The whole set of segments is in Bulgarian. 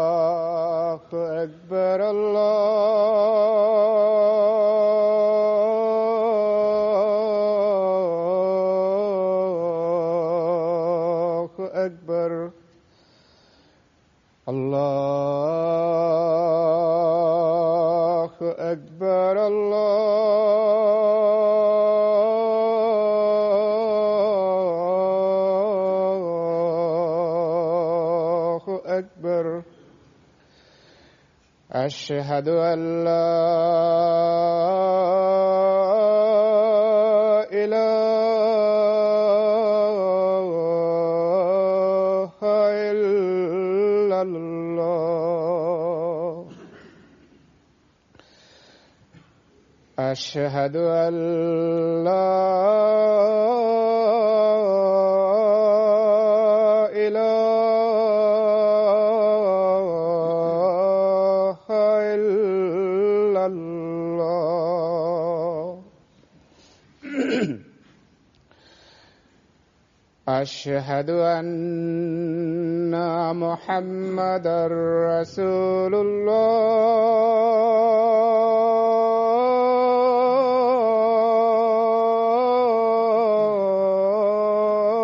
الله أكبر الله أكبر الله أكبر الله أكبر أشهد أن لا إله إلا الله أشهد أن لا إله إلا الله أشهد أن محمدًا رسول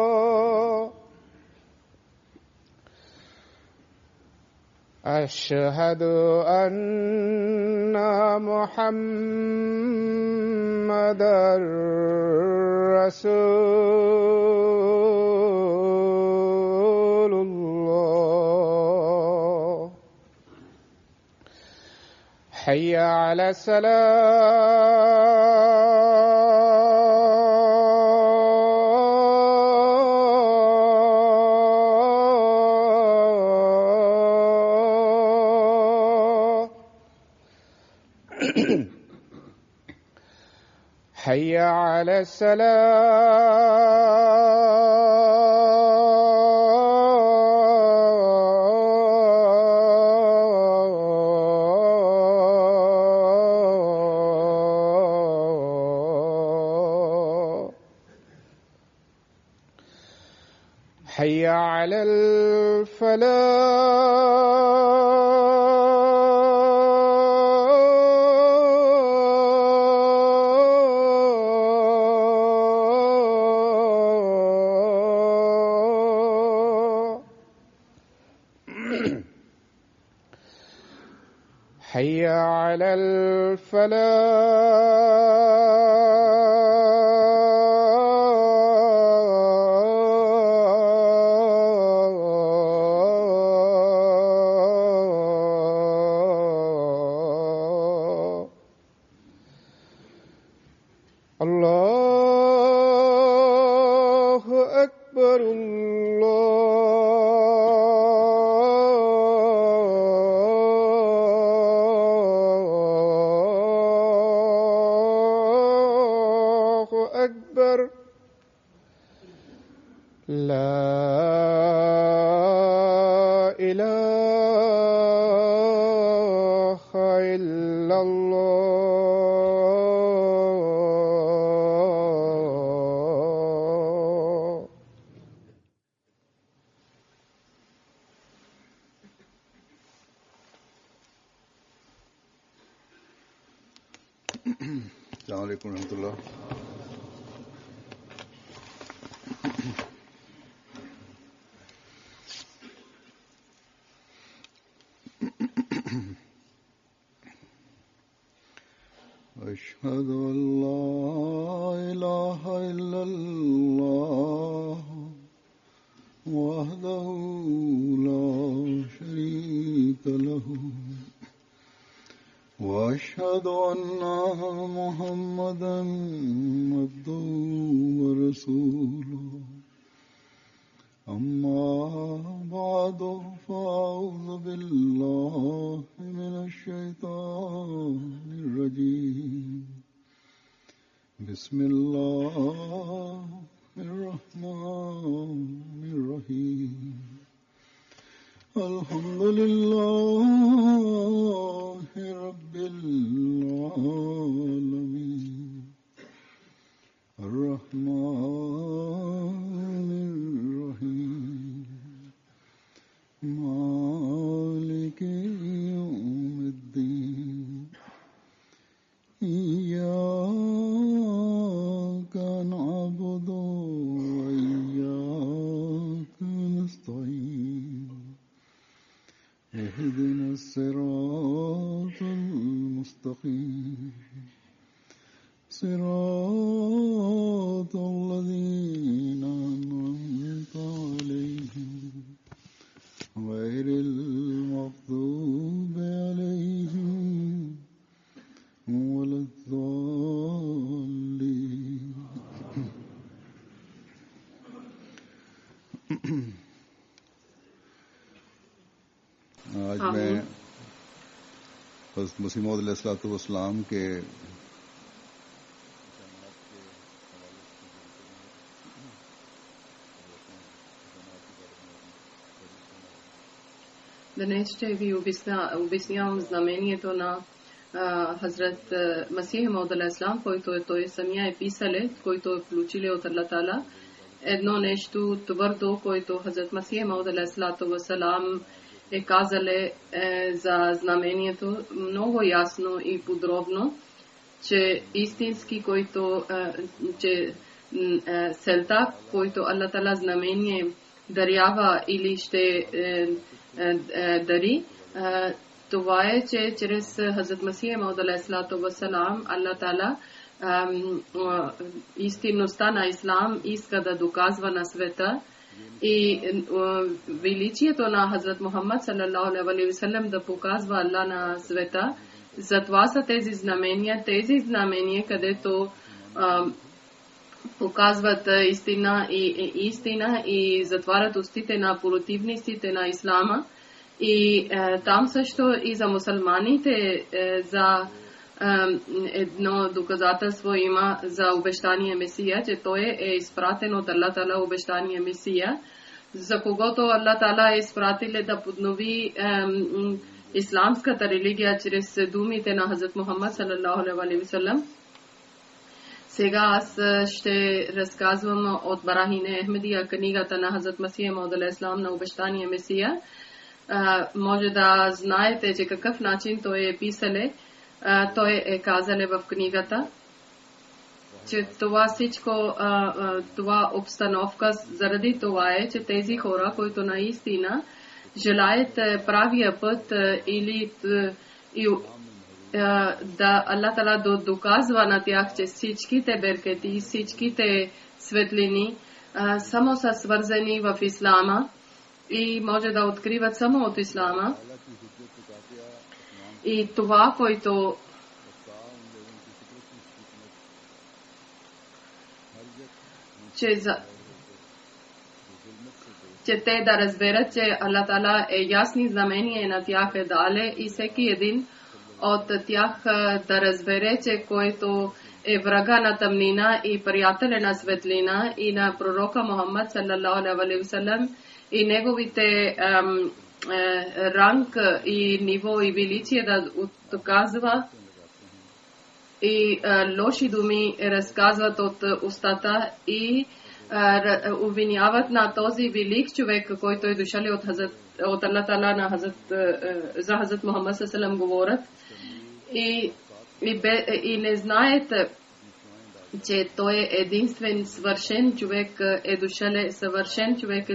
الله أشهد أن محمدًا رسول الله حي على الصلاة حي على الصلاة حي على الفلاح حي على الفلاح الله أكبر الله أكبر لا إله إلا الله السلام عليكم ورحمة الله. أشهد أن لا إله إلا الله وحده لا شريك له وأشهد أن محمدًا عبده ورسوله أما بعد فأعوذ بالله من الشيطان الرجيم بسم الله الرحمن الرحيم الحمد لله رب العالمين الرحمن الرحيم مالك يوم الدين إياك نعبد وإياك نستعين اهدنا الصراط المستقيم صراط الذين أنعمت عليهم غير المغضوب عليهم ولا الضالين आज मैं हज़रत मसीह मौऊद अलैहिस्सलाम के Днес ще ви обяснявам знамението на Хазрат Масих Мауд алейхиссалам, който той самия е писале, който е получили от Аллах Таала. Едно нещо твърдо, което Хазрат Масих Мауд алейхиссалам е казале за знамението много ясно и подробно, че истински, който че целта, който Аллах Таала знамение дарява или ще дари, това е, че чрез Хазрат Масих Мауд алейхиссалам Аллах Таала истинността на ислам иска да доказва на света и величието на Хазрат Мухаммад саллаллаху алейхи ва саллям да показва Аллах на света. Затова са тези знамения, където показват истина и затварят устите на противниците на ислама. И там също и за мусулманите за едно доказателство има за обещания Месия, че той е изпратен от Аллах Таала обещания Месия, за когото Аллах Таала е изпратил да поднови исламската религия чрез думите на Хазрат Мухаммад саллаллаху алейхи ва саллям. Сега аз ще разказвам от Барахине Ахмедия, книгата на Хазрат Масих Мауд алейхиссалам на обещания Месия. Може да знаете, че какъв начин той е писале. Той е казале в книгата, че това всичко, това обстановка заради това е, че тези хора, които наистина желаят правия път или да Аллах Таала доказва на тях, че всичките беркети, всичките светлини само са свързани в ислама и може да откриват само от ислама. И това, който че те да разберат, че Аллах Таала е ясни знамения на тях е дале и всеки един от тях да разбере, че който е врага на тъмнина и приятеля на светлина и на пророка Мухаммад саллаллаху алейхи ва саллям и неговите ранг и ниво и величие да доказва и лоши думи разказват от устата и обвиняват на този велик човек, който е дошъл от Аллах Таала на за Хазрат Мухаммад саллаллаху говорят и не знаят, че той е единствен съвършен човек е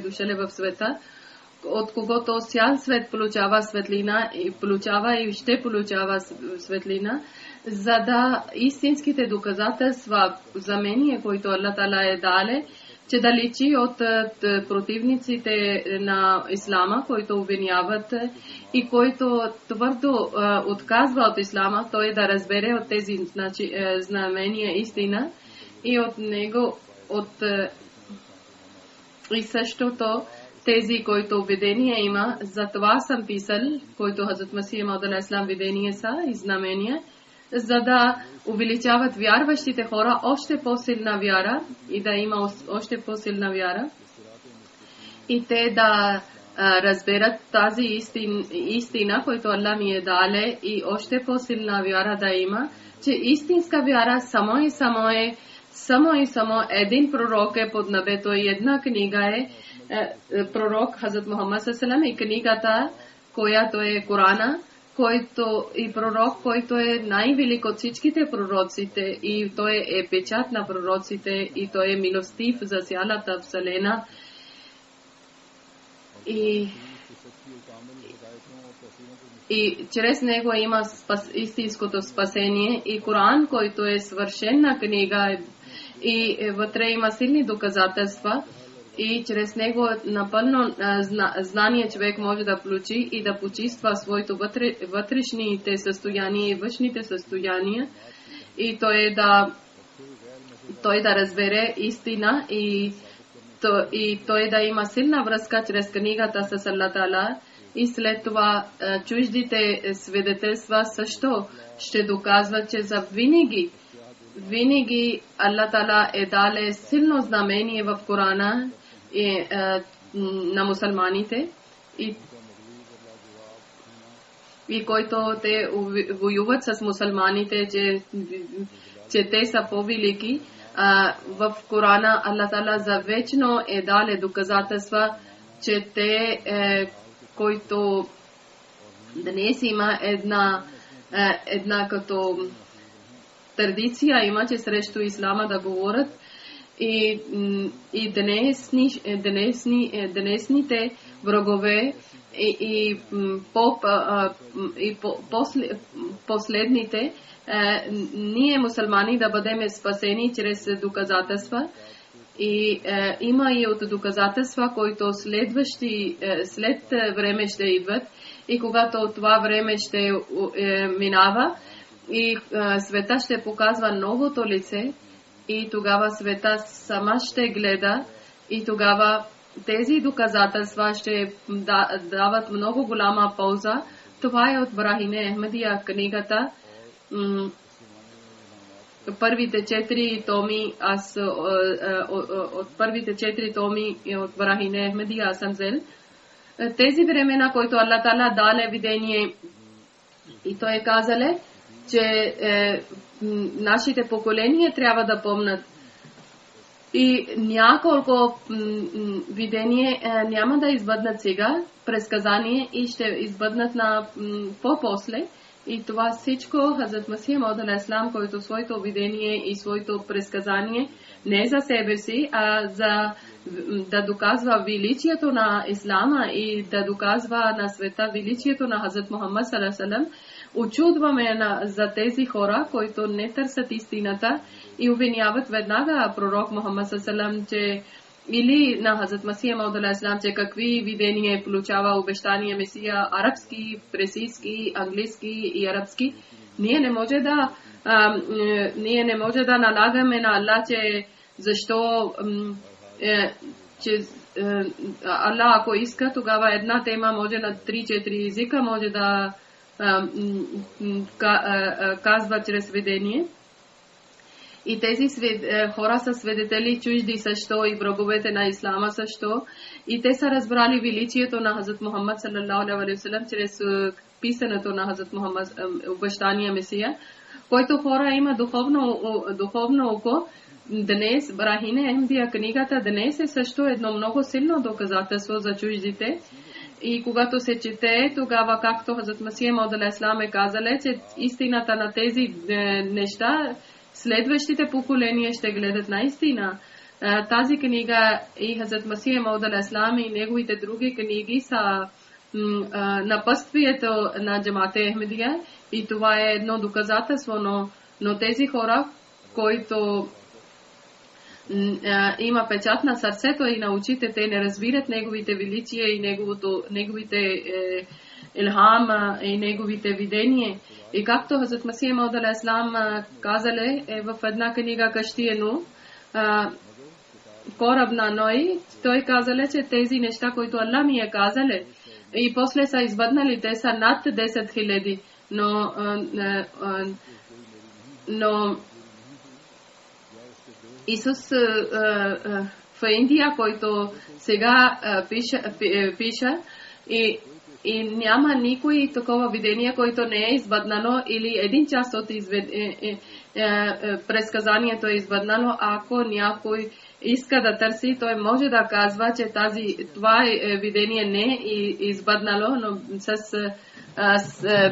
дошъл в света, от когото цял свет получава светлина и ще получава светлина, за да истинските доказателства за мене, които Аллах Таала е дале, че да личи от противниците на ислама, които обвиняват и който твърдо отказва от ислама, той да разбере от тези знамения истина и от него и същото тези, които видения има. За това съм писал, който Хазрат Масих Мауд алейхиссалам видения са и знамения, за да увеличават вярващите хора още по-силна вяра и да има още по-силна вяра и те да разберат тази истина, която Аллах ми е дале и още по-силна вяра да има, че истинска вяра само един пророк е под небето и една книга е, пророк Хазрат Мухаммад ﷺ и книгата, която е Корана, който и пророк, който е най-велик от всичките пророците и той е печат на пророците и той е милостив за цялата вселена. И чрез него има истинското спасение и Коран, който е свършена книга и вътре има силни доказателства и чрез него напълно знание човек може да получи и да почиства своето вътрешните състояния и външните състояния и той да разбере истина и той да има силна връзка чрез книгата с Аллах Таала. И след това чуждите свидетелства също ще доказват, че за винаги Аллах Таала е дале силно знамение в Корана на мусулманите и който те воюват с мусулманите, че те са по-велики. В Корана Аллах Таала за вечно е дале доказателства, че те който днес има една като традиция има, че срещу ислама да говорят и днесните врагове и последните ние мусулмани да бъдем спасени чрез доказателства. И има и от доказателства, които след време ще идват и когато това време ще минава и света ще показва новото лице и тогава света сама ще гледа и тогава тези доказателства ще дават много голяма полза. Това е от Брахине Ахмедия книгата. Първите 4 томи от първите 4 томи от Брахине Ахмедия аз съм взел. Тези времена, които Аллах Таала даде видение и той казале, че нашите поколения трябва да помнат. И няколко видение няма да избъднат сега, предсказание и ще избъднат на по-после. И това всичко Хазрат Масих Мауд алейхиссалам, който своето видение и своето предсказание не за себе си, а за да доказва величието на Ислама и да доказва на света величието на Хазрат Мухаммад саллаллаху алейхи ва саллям. Очудваме за тези хора, които не търсят истината и обвиняват веднага пророк Мухаммад саллаллаху алейхи ва саллям, че или на Хазрат Масих Мауд алейхиссалам, че какви видения получава обещания Месия арабски, персийски, английски и арабски. Ние не може да налагаме на Аллах, че защо че Аллах ако иска, тогава една тема може на 3-4 езика може да казва чрез видение. И тези хора са свидетели чужди също и враговете на Ислама също. И те са разбрали величието на Хазрат Мухаммад саллаллаху алейхи ва саллям чрез писането на Хазрат Мухаммад, обещания Месия, който хора има духовно око. Днес Брахине Ахмедия книгата днес е също едно много силно доказателство за чуждите. И когато се чете, тогава както Хазрат Масих Мауд алейхиссалам е казале, че истината на тези неща следващите поколения ще гледат наистина. Тази книга и Хазрат Масих Мауд алейхиссалам и неговите други книги са напътствието на Джамаат-е Ахмедия и това е едно доказателство, но тези хора, които има печат на сърцето и на очите, те не разбират неговите величия и неговите илхам и неговите видения. И както Хазрат Масих Мауд алейхиссалам казале в една книга Кащиено, кораб на Ной, той казале, че тези неща, които Аллах ми е казале, и после са избъднали, те са над 10 000, но Исус в Индия, който сега пиша и няма никой такова видение, което не е избъднало или един част от предсказанието е избъднало, ако някой иска да търси, той може да казва, че това видение не е избъднало, но с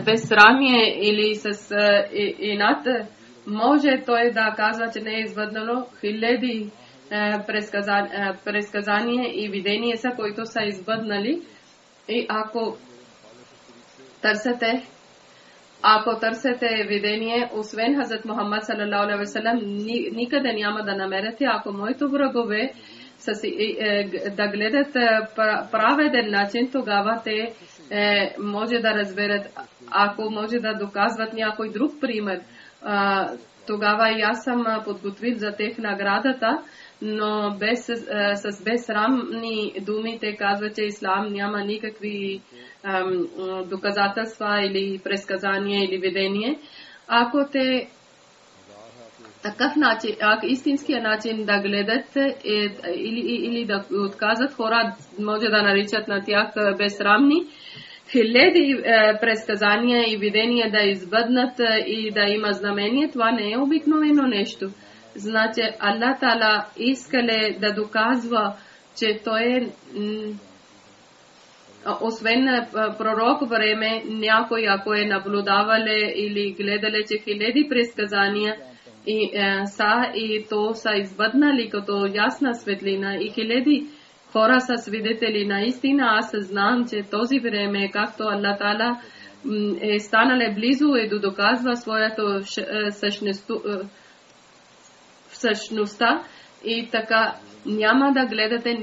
безсрамие или с инат може той да казва, че не е избъднало. Хиляди предсказания и видения са, които са избъднали. И ако търсите видение, освен Хазрат Мухаммад салалаху алейхи ва саллям, никъде няма да намерите. Ако моите врагове да гледат праведен начин, тогава те може да разберат. Ако може да доказват някой друг пример, тогава и аз съм подготвил за тех наградата, но с безсрамни думи те казват, че ислам няма никакви доказателства или предсказания или видение. Ако те такъв начин, ако истинския начин да гледат или да отказат, хора може да наричат на тях безсрамни, хиляди предсказания и видения да избъднат и да има знамение, това не е обикновено нещо. Значи Аллах Таала искале да доказва, че той освен пророк време, някой ако е наблюдавале или гледале, че хиляди предсказания и то са избъднали като ясна светлина и хиляди хора са свидетели. Наистина аз знам, че този време, както Аллах Таала е станале близо и да доказва своята същността и така няма да гледате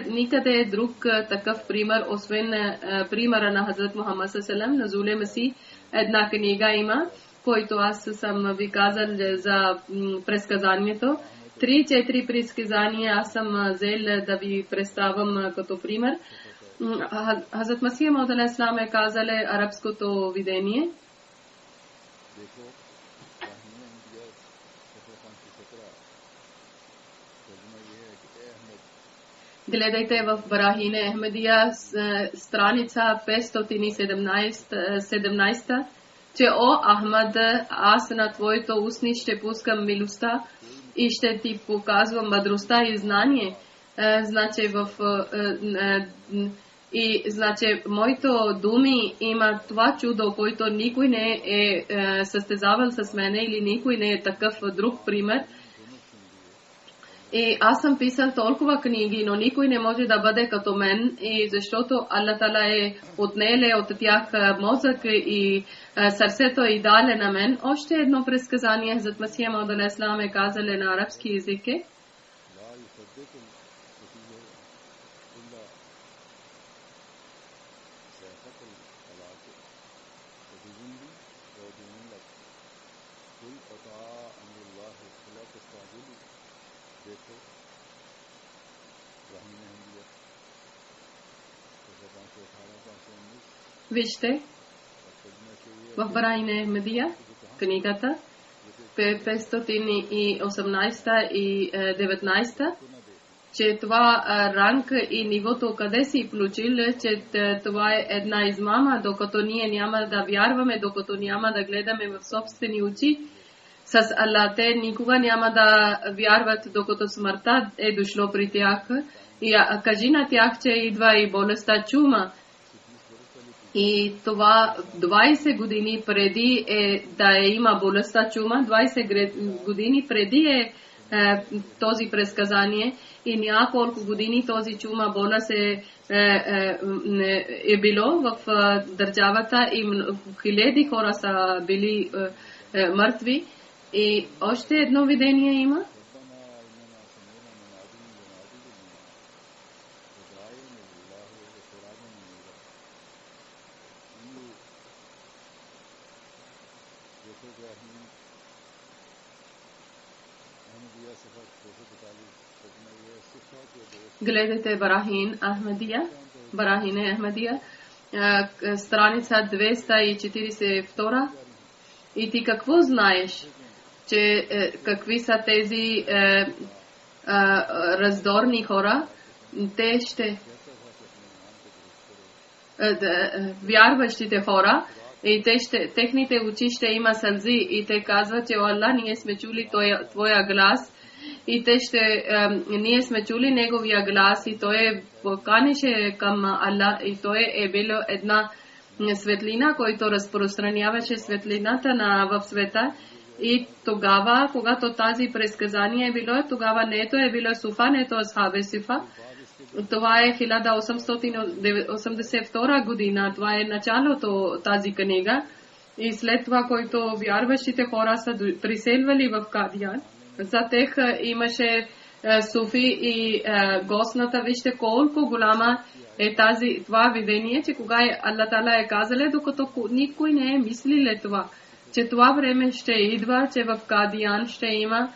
никъде друг такъв пример, освен примера на Хазрат Мухаммад саллалаху алейхи ва саллям. На Масих една книга има, който аз съм ви казал за предсказанието. 3-4 предсказания аз съм взел да ви представям като пример. Хазрат Масих Мауд алейхи салам е казал арабското видение. Гледайте в Барахине Ахмедия страница 517, че о Ахмад, аз на твоето устни ще пускам милостта и ще ти показвам мъдростта и знание. Значи моето думи има това чудо, който никой не е състезавал с мене или никой не е такъв друг пример. И аз съм писал толкова книги, но никой не може да бъде като мен, и защото Аллах Таала е отнеле от тях мозък и сърцето и дале на мен. Още едно предсказание Хазрат Масих Мауд алейхи салам е казали на арабски език. Вижте, в Барахине Ахмедия, книгата 518 и 19, че това ранг и нивото, къде си получил, че това е една измама, докато ние няма да вярваме, докато няма да гледаме в собствени очи с Аллах. Те никога няма да вярват, докато смъртта е дошло при тях. И кажи на тях, че идва и болестта чума. И това 20 години преди да има болестта чума, 20 години преди този предсказание и няколко години този чума болест е било в държавата и хиляди хора са били мъртви. И още едно видение има. Гледайте Барахине Ахмедия, страница 242. И ти какво знаеш, че какви са тези раздорни хора? Те ще вярващите хора, и техните очи ще има сълзи, и те казват, че о Аллах, ние сме чули твоя глас и те ще, ние сме чули неговия глас и той поканеше към Аллах и той е било една светлина, който разпространяваше светлината в света. И тогава, когато тази предсказание е било, тогава нето е било Суфа, нето Асхабе Суфа. Това е 1882 година, това е началото тази книга. И след това, който вярващите хора са приселвали в Кадиян, за тях имаше суфи и гостната. Вижте колко голяма е това видение, че кога Аллах Тала е казал, докато никой не е мислил това, че това време ще идва, че в Кадиян ще има,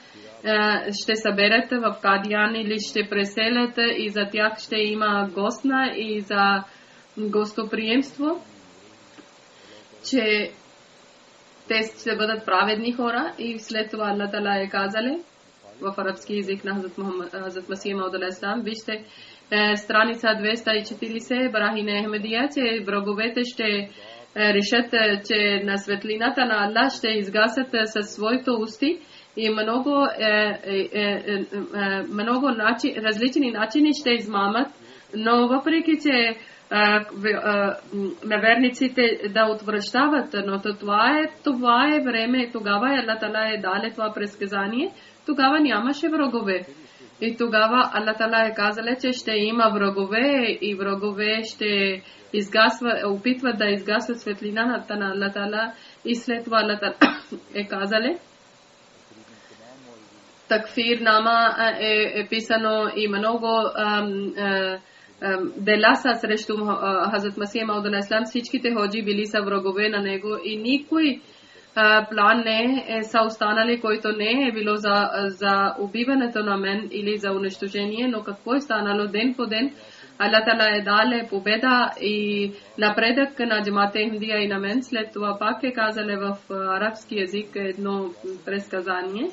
ще съберат в Кадиян или ще преселят и за тях ще има гостна и за гостоприемство, че те ще бъдат праведни хора. И след това Аллах Тала е казал в арабски език на Хазрат Масих Мауд алейхиссалам, вижте страница 240 Барахин Ахмедия, че враговете ще решат, че на светлината на Аллах ще изгасят със своите усти и много различни начини ще измамат, но въпреки, че неверниците да отвръщават, но това е време, тогава Аллах Тала е дал това предсказание, тогава нямаше врагове. И тогава Аллах Тала е казал, че ще има врагове и врагове ще опитват да изгасват светлината на Аллах Тала. И след това Аллах Тала е казал, такфир нама е писано и много дела са срещу Хазрат Масих Мауд алейхиссалам. Всичките ходжи били са врагове на него и никой план не са останали, който не е било за убиването на мен или за унищожение, но какво е станало ден по ден. Аллах Тала е дал победа и напредък на Джамат Ахмадия и на мен. След това пак е казал в арабски език едно предсказание.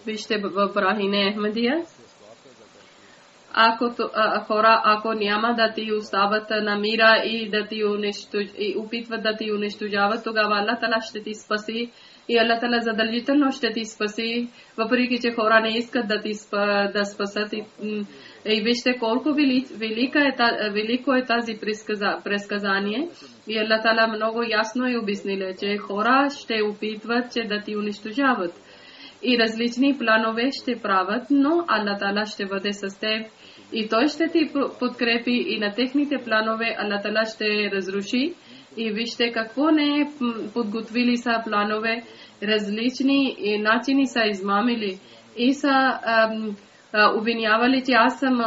Вижте в Барахин Ахмадия. Ако няма да ти остават на мира и да ти опитват да ти унищожават, тогава Аллах Тала ще ти спаси и Аллах Тала задължително ще ти спаси, въпреки че хора не искат да спасат. И вижте колко велико е тази предсказание. И Аллах Тала много ясно е обяснил, че хора ще опитват, че да ти унищожават. И различни планове ще правят, но Аллах Тала ще бъде с теб. И той ще ти подкрепи и на техните планове Аллах Тала ще разруши. И вижте какво не е подготвили са планове, различни начини са измамили и са обвинявали, че аз съм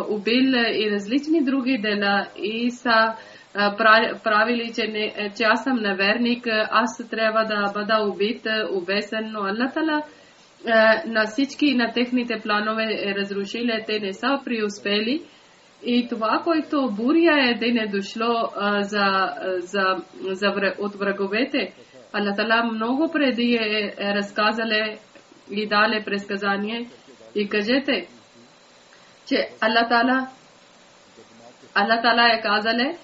убил и различни други дела и са правили, че аз съм неверник, аз трябва да бъда убит, обесен, но Аллах Тала на всички на техните планове разрушили, те не са преуспели. И това, което буря да не дошло от враговете, Аллах Тала много преди е разказале и дале предсказание. И кажете, че Аллах Тала е казале,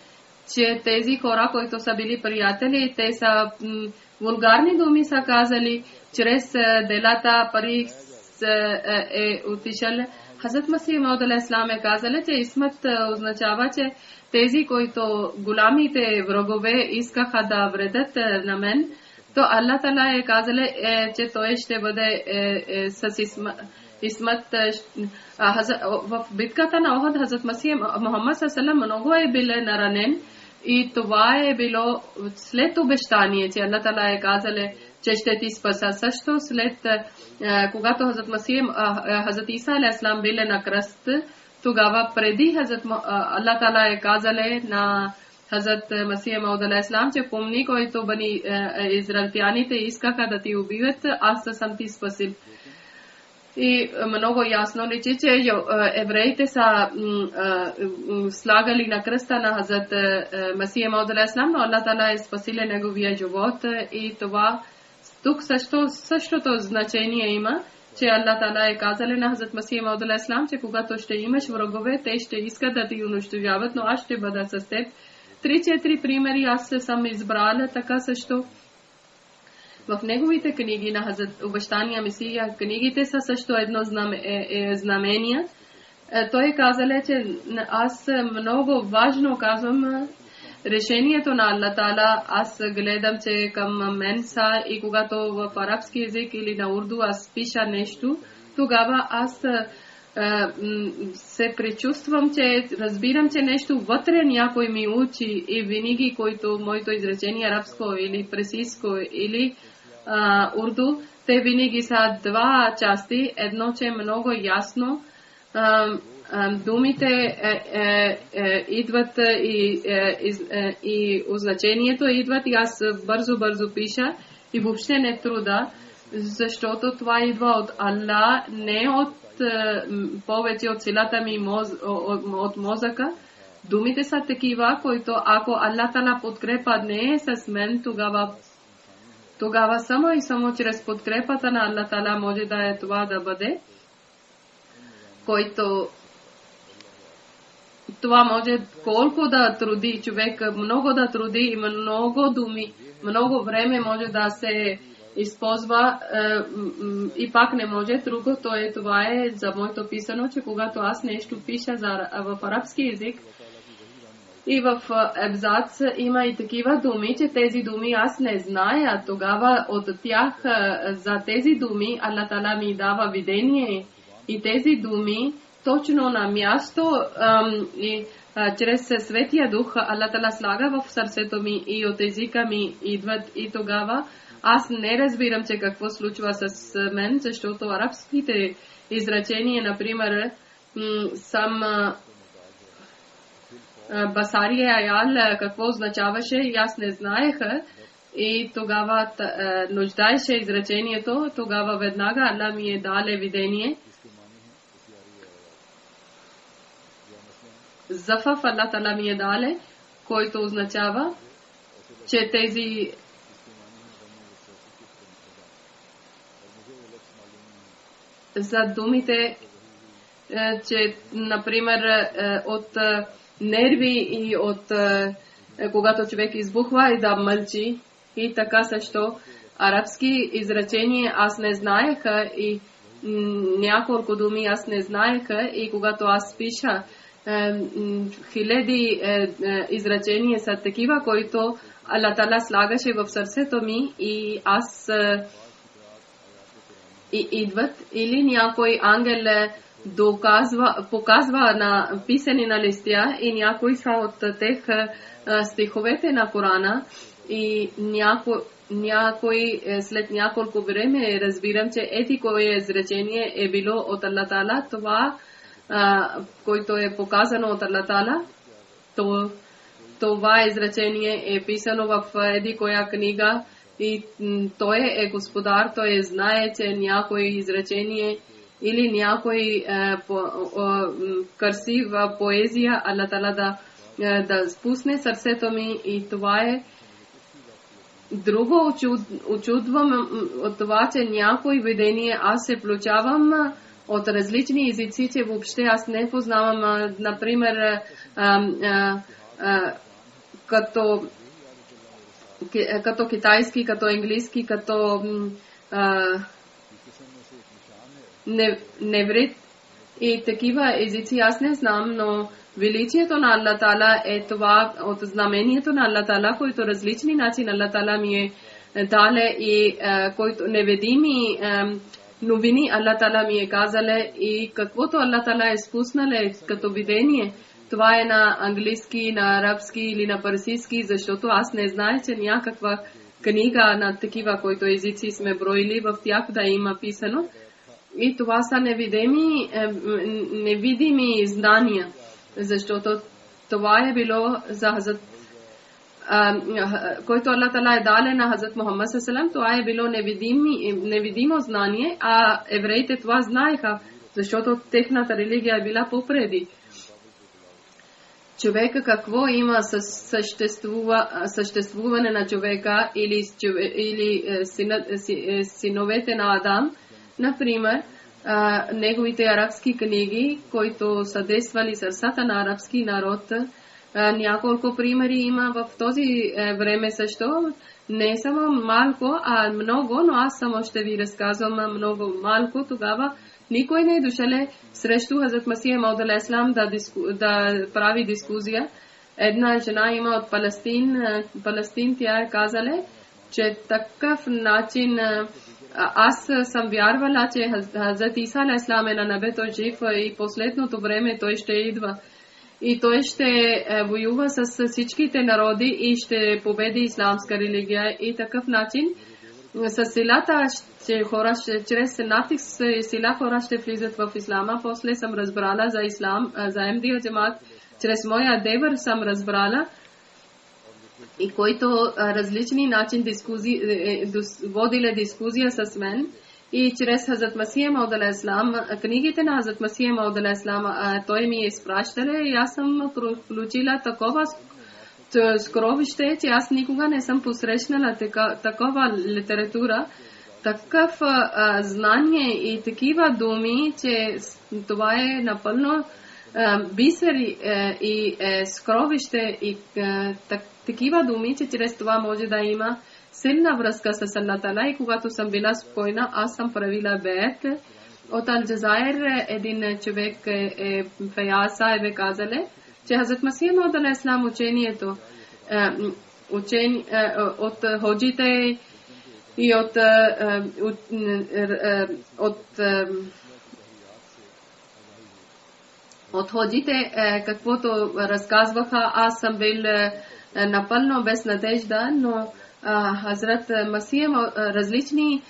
че тези хора, които са били приятели, те са вулгарни думи са казали, чрез делата пари е отишъл. Хазрат Масих Мауд алейхиссалам е казал, че исмат означава, че тези, които голямите врагове искаха да вредят на мен, то Аллах Тала е казал, че той ще бъде с исмат. В битката на Охот Хазрат Масих Мухаммад саллаллаху много е бил наранен и това е било след обещание, че Аллах Тала е казал, че ще ти спаса. Също след когато Хазрат Иса алейхиссалам бил на кръст, тогава преди Аллах Тала е казал на Хазрат Масих Мауд алейхиссалам, че помни, който бани израелтяните искаха да ти убиват, аз съм ти спасил. И много ясно личи, че евреите са слагали на кръста на Хазрат Масих Мауд алейхиссалам, но Аллах Тала е спасил неговия живот. И това тук същото значение има, че Аллах Тала е казал на Хазрат Масих Мауд алейхиссалам, че когато ще имаш врагове, те ще искат да ти унищожават, но аз ще бъда с теб. 3-4 примери аз се съм избрала, така също в неговите книги на Хазрат Обещания Месия, книгите са също едно знамение. Той казал, че аз много важно казвам решението на Аллах Таала. Аз гледам, че към мен са и когато в арабски език или на урду аз пиша нещо, тогава аз се пречувствам, че разбирам, че нещо вътре някой ми учи и винаги, който моето изречение арабско или персийско или урду, те винаги са два части. Едно, че е много ясно, думите идват и означението идват и аз бързо пиша и въобще не труда, защото това идва от Аллах, не от повече от силата ми от мозъка. Думите са такива, които ако Аллах Таала подкрепа не е с мен, тогава само и само чрез подкрепата на Аллах Таала може да е това да бъде, който това може колко да труди човек, много да труди и много думи, много време може да се използва и пак не може. Другото това е за моето писано, че когато аз нещо пиша в арабски език и в абзац има и такива думи, че тези думи аз не зная, тогава от тях за тези думи Аллах Таала ми дава видение и тези думи точно на място и чрез Светия Дух Аллах Таала слага в сърцето ми и от езика ми идват и тогава аз не разбирам, че какво случва с мен, защото арабските изречения, например, сам Басария Аял, какво означаваше, и аз не знаеха. И тогава нуждаеше изречението, тогава веднага Аллах ми е дале видение. Зафав Аллах Таала ми е дале, който означава, че тези за думите, че, например, от нерви и от когато човек избухва и да мълчи, и така също арабски изречения аз не знаеха и няколко думи аз не знаеха и когато аз пиша хиляди изречения са такива, които Аллах Таала слагаше в сърцето ми и аз и идват или някой ангел показва на писани на листя и някои са от тех стиховете на Корана и някой след няколко време разбирам, че ети кое изречение е било от Аллах Таала, това, което е показано от Аллах Таала, това изречение е писано в еди коя книга и той е господар, той знае, че някое изречение или някой красива поезия Аллах Таала да спусне сърцето ми и това е друго. Очудвам от това, че някои видения аз се получавам от различни езици, че въобще аз не познавам, например, като китайски, като английски, като неврит и такива езици аз не знам, но величието на Аллах Таала е това от знамението на Аллах Таала, който различни начини Аллах Таала ми е дале и който невидими новини Аллах Таала ми е казале и каквото Аллах Таала е спуснал като видение, това е на английски, на арабски или на персийски, защото аз не знае, че някаква книга на такива, които езици сме броили в тях да има писано. И това са невидими знания, защото това е било за Хазрат, който Аллах Таала е дале на Хазрат Мухаммад саллаллаху, това е било невидимо знание, а евреите това знаеха, защото техната религия е била попреди. Човека какво има съществуване на човека или синовете на Адам, например, неговите арабски книги, които са действали сърцата на арабски народ, Няколко примери има в този време също. Не само малко, а много, но аз само ще ви разказвам много малко. Тогава никой не е дошъл срещу Хазрат Масих Мауд алейхи салам да прави дискусия. Една жена има от Палестин, тя е казала, че такъв начин аз съм вярвала, че Хазрат Иса алейхи салам е на небето жив и последното време той ще идва. И той ще воюва с всичките народи и ще победи исламска религия. И такъв начин с силата чрез натиск сила хора ще влизат в ислама. После съм разбрала за ислам, за Ахмадия джамат. Чрез моя девър съм разбрала, и който различни начин водили дискусия с мен. И чрез Хазрат Масих Мауд алейхи салам, книгите на Хазрат Масих Мауд алейхи салам, той ми изпращал и аз съм получила такова скровище, че аз никога не съм посрещнала такова литература, такъв знание и такива думи, че това е напълно бисери и скровище и такива думи, че чрез това може да има силна връзка с Аллах Таала. И когато съм била спокойна, аз съм правила беят. От Алджазайр един човек Фаяз Сахиб казале, че Хазрат Масих Мауд алейхи салам учението от ходжите и от ходжите, каквото разказваха, аз съм бил напълно без надежда, но Хазрат Масих различни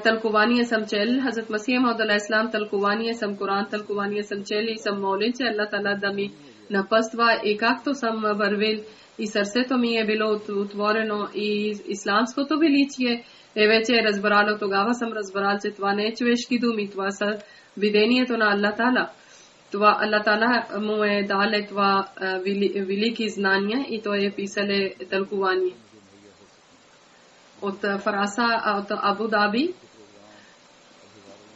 тълкования съм чел. Хазрат Масих Мауд алейхи салам тълкования съм, Коран тълкования съм чел и съм молил, че Аллах Таала да ми напъства. И както съм вървил и сърцето ми е било отворено и исламското величие е вече разбрало, тогава съм разбрал, че това не е човешки думи, това са видението на Аллах Таала. Това Аллах Таала му е дал това велики знания и той е писал тълкование. От Фараса, от Абу Даби,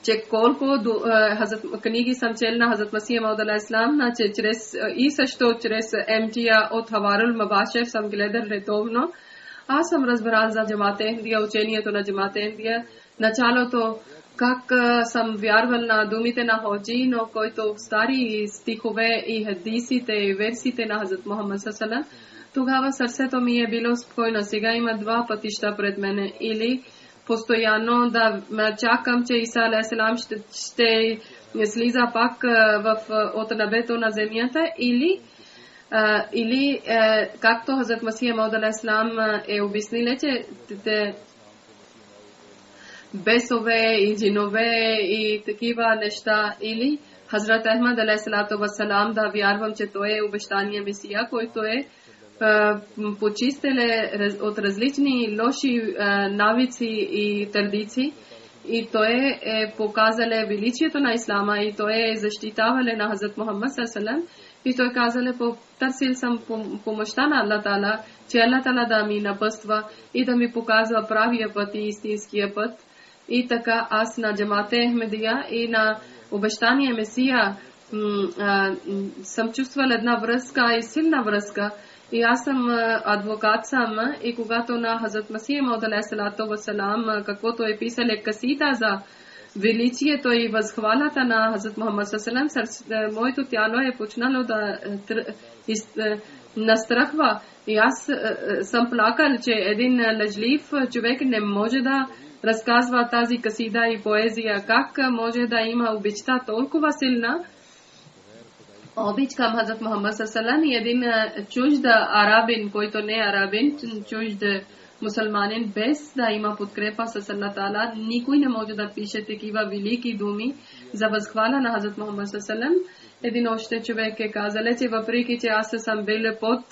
че колко книги съм чел на Хазрат Масих Мауд алейхи салам, и също чрез Ахмадия от Хаварул Мабашир съм гледал редовно. Аз съм разбрал за Джамат Ахмадия, учението на Джамат Ахмадия. Началото как съм вярвал на думите на ходжи, но който стари стихове и хадисите и версите на Хазрат Мухаммад саллаллаху. Тогава сърцето ми е било спокойно. Сега има два пътища пред мене. Или постоянно да чакам, че Иса алейхи салам ще слиза пак от небето на земята, или както Хазрат Масих Мауд алейхи салам е обяснил, че бесове и джинове и такива неща, или Хазрат Ахмад алейхи салату ва салам да вярвам, че той е обещания Месия, който е почистеле от различни лоши навици и традиции, и той е показале величието на ислама, и той е защитавале на Хазрат Мухаммад саллаллаху, и той казале, потърсил съм помощта на Аллах Таала, че Аллах Таала да ми напъства и да ми показва правия път и истинския път. И така аз на Джамат Ахмадия и на обещания Месия съм чувствала една връзка и силна връзка. И аз съм адвокат сам, и когато на Хазрат Масих Мауд алейхи салату ва салам, каквото е писале касида за величието и възхвалата на Хазрат Мухаммад саллаллаху алейхи ва салам, моето тяло е почнало да настрахва. И аз съм плакал, че един лъжлив човек не може да разказва тази касида и поезия. Как може да има обичта толкова силна? Обич към Хазрат Мухаммад саллаллаху алейхи ва салам, един чужд арабин, който не е арабин, чужд мусулманин, без да има подкрепа с Аллах Таала, никой не може да пише такива велики думи за възхвала на Хазрат Мухаммад саллаллаху алейхи ва салам. Един още човек е казал, че въпреки че аз съм бил под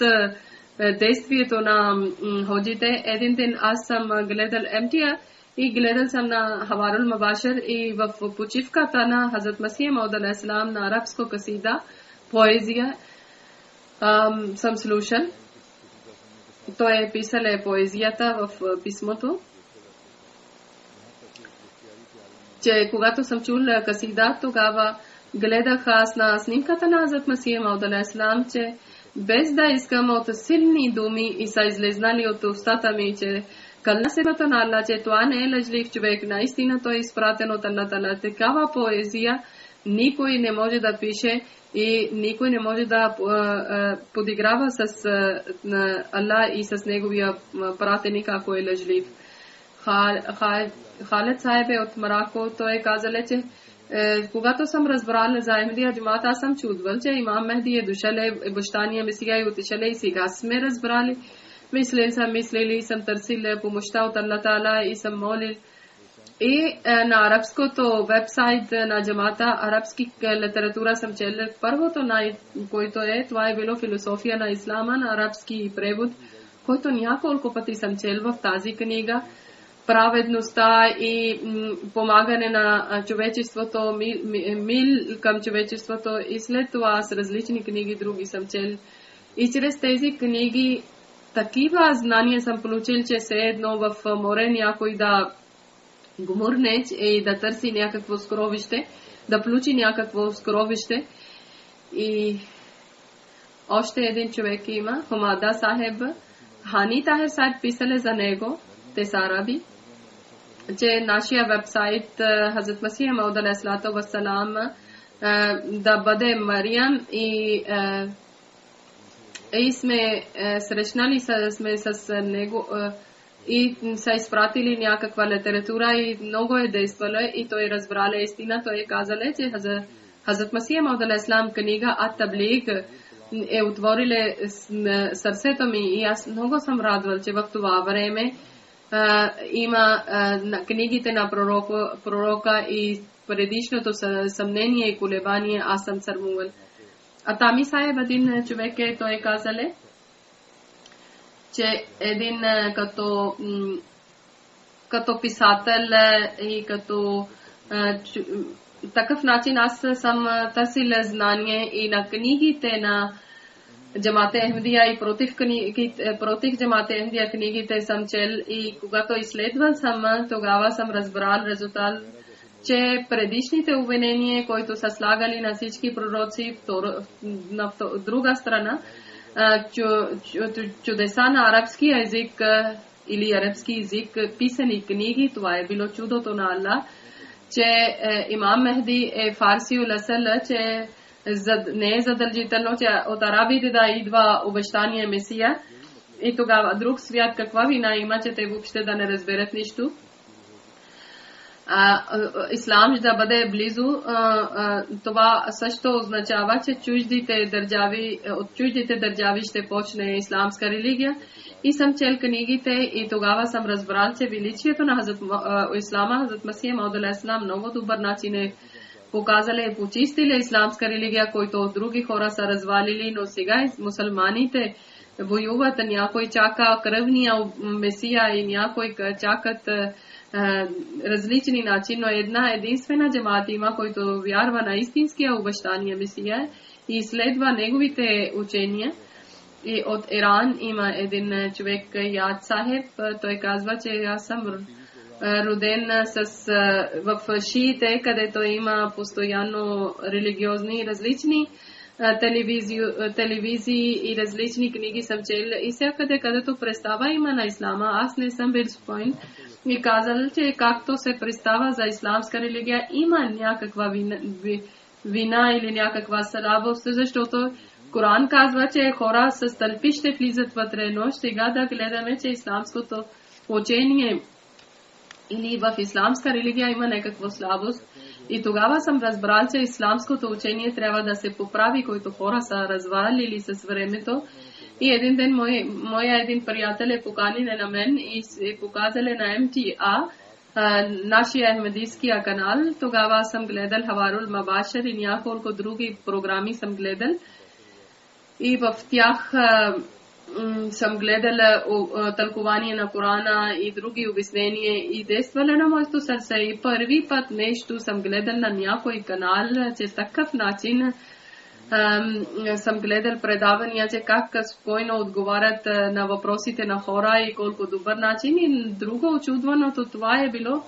действието на ходжите, един ден аз съм гледал Ахмадия и гледал съм на Хаварул Мабашир, и в почивката на Хазрат Масих Мауд алейхи салам на арабско касида, поезия съм слушал. Той е писал поезията в писмото, че когато съм чул касида, тогава гледах аз на снимката на Хазрат Масих Мауд алейхи салам, че без да искам от силни думи и са излезнали от устата ми, че кълнасето на Аллах, че това не е лъжлив човек, наистина той е изпратен от Аллах Таала. Такава поезия никой не може да пише и никой не може да подиграва с Аллах и с неговия пратеник, ако е лъжлив. Халид Сахиб от Марако, той казал, че когато съм разбрал за Ахмедия джамаат, аз съм чудвал, че имам Мехди е дошъл, обещания Месия и отишъл и сега сме разбрали. Мислили съм търсил помощта от Аллах Таала и съм молил. И на арабското вебсайт на джамата, арабски литература съм чел. Първото, което това е било философия на ислама на арабски превод, който няколко пъти съм чел в тази книга. Праведността и помагане на човечеството, мил към човечеството и след това с различни книги други съм чел. И чрез тези книги такива знания съм получил, че все едно в море някой да гумурне и да търси някакво скровище, да получи някакво скровище. И още един човек има, Хумада Сахеб, Хани Тахер Сахеб писали за него, те са араби, че нашия вебсайт Хазрат Масия Мауд алейхиссалату вассалам да бъде Мариям и сме срещнали сме с него и са изпратили някаква литература и много е действала и той разбрал истина. Той казал, че Хазрат Масия Мауд алейхиссалам книга Ат-Таблиг е отворила сърцето ми и аз много съм радвал, че в това време има книгите на пророка и предишното съмнение и колебание, аз съм сърмувал. А Тами Сахиб, един човек той казале, че един като писател и като такъв начин аз съм търсил знание и на книгите на Джамаат Ахмедия и против Джамаат Ахмедия книгите съм чел и когато изследвал съм, тогава съм разбрал резултат, че предишните обвинения, които са слагали на всички пророци на друга страна, чудеса на арабски език или арабски език, писани книги, това е било чудото на Аллах, че имам Мехди е фарси уласал, че не е задължително, че от арабите да идва обещание Месия и тогава друг свят каква вина има, че те въобще да не разберат нищо. Ислам да бъде близо, това също означава, че от чуждите държави ще почне исламска религия. И съм чел книгите и тогава съм разбрал, че величието на Ислама, Хазрат Масия Мауд алейхиссалам много добър начин е показали и почистили исламска религия, който от други хора са развалили, но сега мусулманите воюват, някой чака кръвния Месия и някой чакат различни начини, но една единствена джамаат има, който вярва на истинския обещания Месия и следва неговите учения. И от Иран има един човек, Яд Сахеб, той казва, че аз съм роден в шиите, където има постоянно религиозни различни телевизии и различни книги съм чел и всякъде, където представа има на ислама, аз не съм бил спокоен и казал, че както се представа за исламска религия, има някаква вина или някаква слабост, защото Коран казва, че хора с тълпи ще влизат вътре, но сега да гледаме, че исламското учение или в исламска религия има някаква слабост. И тогава съм разбрал, че исламското учение трябва да се поправи, който хора са развалили с времето. И един ден моя един приятел е поканил на мен и се показали на МТА, нашия ахмедийския канал. Тогава съм гледал Хаварул Мабашир и няколко други програми съм гледал. И в тях съм гледала тълкование на Корана и други обяснения и действала на моето сърце. И първи път нещо съм гледал на някой канал, че такъв начин съм гледал предавания, че как спокойно отговарят на въпросите на хора и колко добър начин. И друго очудваното това е било,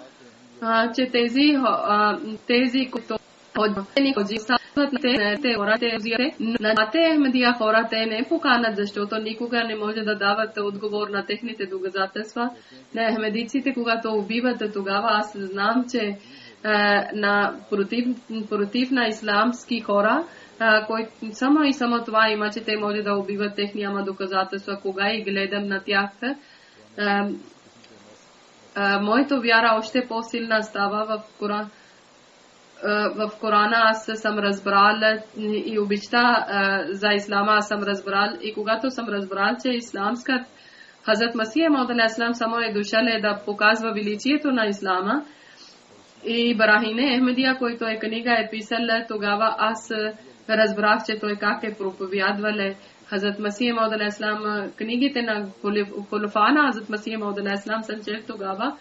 че тези, които Ahmadija хората не поканат, защото никога не може да дават отговор на техните доказателства. На ахмедиците, когато убиват, тогава аз знам, че против на исламски хора, само и само това има, че те може да убиват, тех няма доказателства. Кога и гледам на тях, моето вяра още по-силна става в Коран. В Корана аз съм разбрал и обичта за ислама аз съм разбрал, и когато съм разбрал, че исламскът Хазрат Масия Мауд алейхиссалам само е дошъл да показва величието на ислама, и Барахине Ахмедия, който е книга е писал, тогава аз разбрах, че той как е проповядвал Хазрат Масия Мауд алейхиссалам, книгите на Хулафа на Хазрат Масия Мауд алейхиссалам съм чел, тогава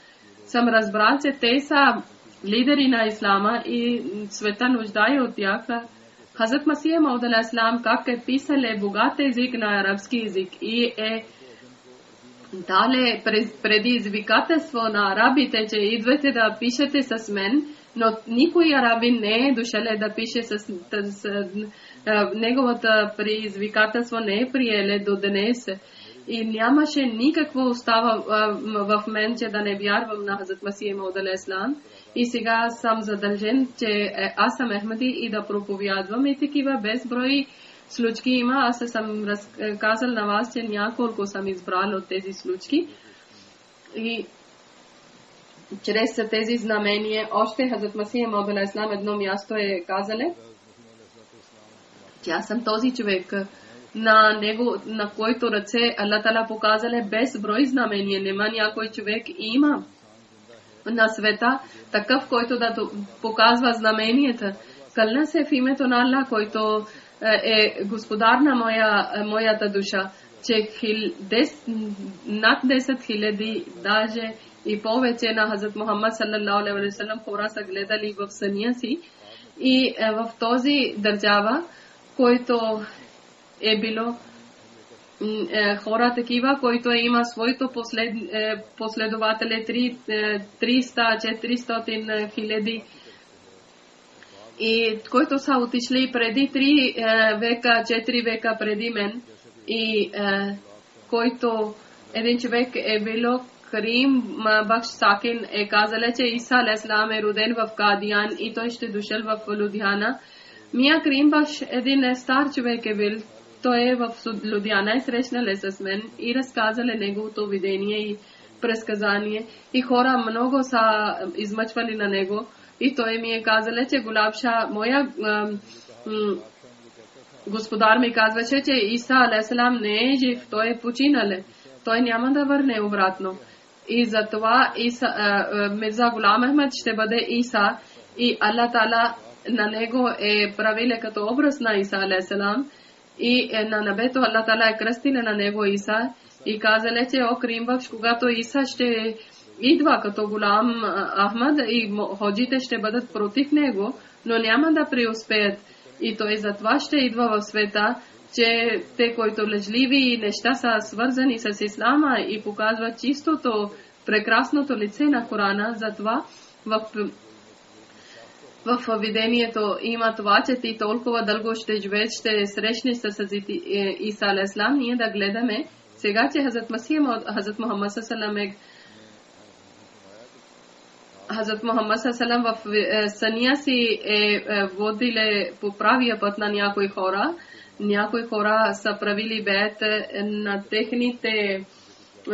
съм разбрал, че те са лидери на ислама и света нуждае от тях. Хазрат Масия Мауд алейхиссалам как е писал богат език на арабски език и дале предизвикателство на арабите, че идвате да пишете с мен, но никой арабин не е дошъл да пише с неговата предизвикателство не е приеле до днес. И нямаше никакво остава в мен, че да не вярвам на Хазрат Масия Мауд алейхиссалам. И сега съм задължен, че аз съм Ахмади и да проповядвам, и такива безброй случки има. Аз съм разказал на вас, че няколко съм избрал от тези случки. И чрез тези знамения, още Хазрат Масия Мауд алейхиссалам едно място е казале, че аз съм този човек, на който ръце Аллах Тала показале безброй знамения. Нема някой човек има на света такъв, който да показва знаменията. Кълна се в името на Аллах, който е господар на моята душа, че над 10 000 даже и повече на Хазрат Мухаммад саллаллаху алейхи ва саллям хора са гледали в съня си, и в този държава, който е било хора такива, който има своето последователи 300-400 хиляди, и които са отишли преди 3 века, 4 века преди мен, и който един човек е било Карим Бакш Сакин е казал, че Иса алейхиссалам е роден в Кадиян и той ще дошъл в Лудиана. Мия Карим Бакш един стар човек е бил. Той е в Лудиана и срещнал с мен и разказали неговото видение и предсказание. И хора много са измъчвали на него. И той ми е казал, че Гулабша, моя господар ми казваше, че Иса алейхиссалам не е жив, той е починал. Той няма да върне обратно. И затова Мирза Гулам Ахмед ще бъде Иса, и Аллах Тала на него е правил като образ на Иса алейхиссалам. И на небето Аллах Тала е кръстил на него Иса и казале, че о Карим Бакш, когато Иса ще идва като Гулам Ахмад и ходжите ще бъдат против него, но няма да преуспеят. И той затова ще идва в света, че те, които лъжливи неща са свързани с ислама и показват чистото, прекрасното лице на Корана, затова в видението има това, че ти толкова дълго ще живееш, ще срещнеш с Иса алейхиссалам. Ние да гледаме сега, че Хазрат Мухаммад саллаллаху в съня си е водиле по правия път на някои хора. Някои хора са правили бейт на техните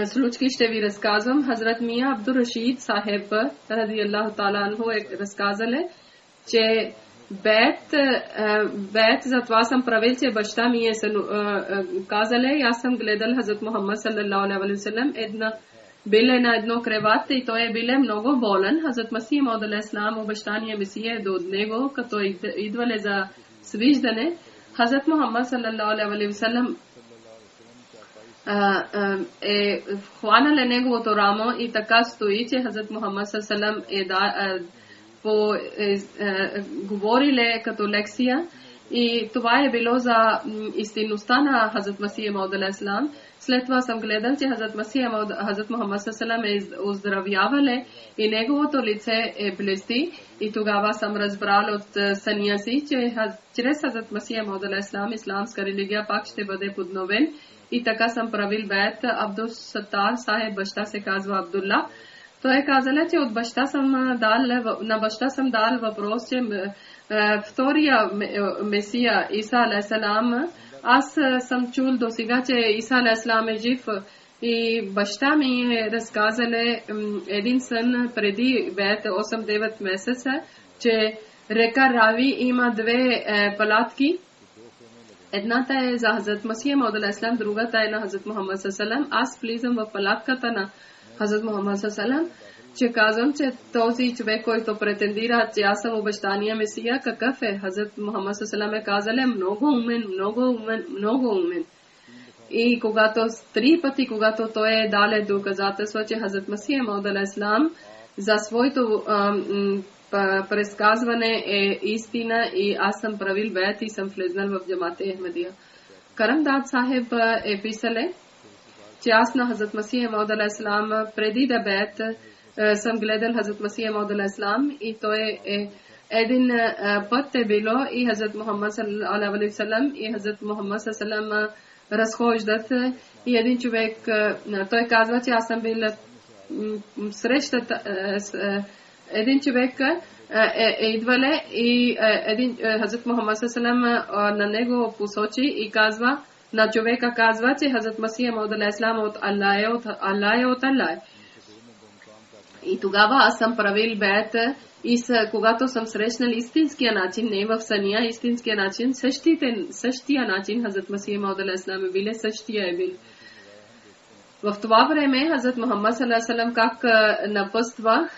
случки. Ще ви разказвам. Хазрат Мия Абдур Рашид Сахеб радиаллаху таала анху е разказале, че бейт за това съм правил, че баща ми е казале, аз съм гледал Хазрат Мухаммад саллаллаху алейхи ва саллям биле на едно креват и той е биле много болен. Хазрат Масих Мауд алейхиссалам обещания Месия до него, като идвале за свиждане. Хазрат Мухаммад саллаллаху алейхи ва саллям е хванале неговото рамо и така стои, че Хазрат Мухаммад саллаллаху алейхи ва саллям говориле като лекция И това е било за истинността на Хазрат Масия Мауд алейхиссалам. След това съм гледал, че Хазрат Мухаммад саллаллаху алейхи ва саллям е оздравявале и неговото лице е блести. И тогава съм разбрал от съня си, че чрез Хазрат Масия Мауд алейхиссалам исламска религия пак ще бъде подновен. И така съм правил бейт. Абдул Саттар Сахеб, баща се казва Абдулла. Той е казала, че от баща съм дал въпрос, че втория Месия Иса алейхиссалам, аз съм чул до сега, че Иса алейхиссалам е жив и баща ми е разказал един сън преди 8-9 месеца, че река Рави има две палатки. Едната е за Хазрат Масия Мауд алейхиссалам, другата е на Хазрат Мухаммад саллаллаху. Аз влизам в палатката на Хазрат Мухаммад саллаллаху, че казвам, че този човек, който претендира, че аз съм обещания Месия, какъв е? Хазрат Мухаммад саллаллаху е казал, много умен. И когато 3 пъти, когато той е дале доказателство, че Хазрат Масия Мауд алейхиссалам за своето предсказване е истина и аз съм правил бейт и съм влезнал в джамат Ахмадия. Карам Дад Сахеб е писале, че аз на Хазрат Масия Мауд алейхиссалам преди да бейт съм гледал Хазрат Масия Мауд алейхиссалам и той е един път е било и Хазрат Мухаммад саллаллаху алейхи ва саллям и Хазрат Мухаммад саллаллаху алейхи ва саллям разхождат и един човек, той казва, че аз съм бил срещата един човек идвале и един Хазрат Мухаммад саллаллаху алейхи ва саллям на него посочи и казва, на човека казва, че Хазрат Масия Мауд алейхиссалам от Аллах. И тогава аз съм правил бейт и когато съм срещнал истинския начин, не в съня, истинския начин, същия начин Хазрат Масия Мауд алейхиссалам е бил, същия е бил. В това време Хазрат Мухаммад саллаллаху алейхи ва саллям как напъства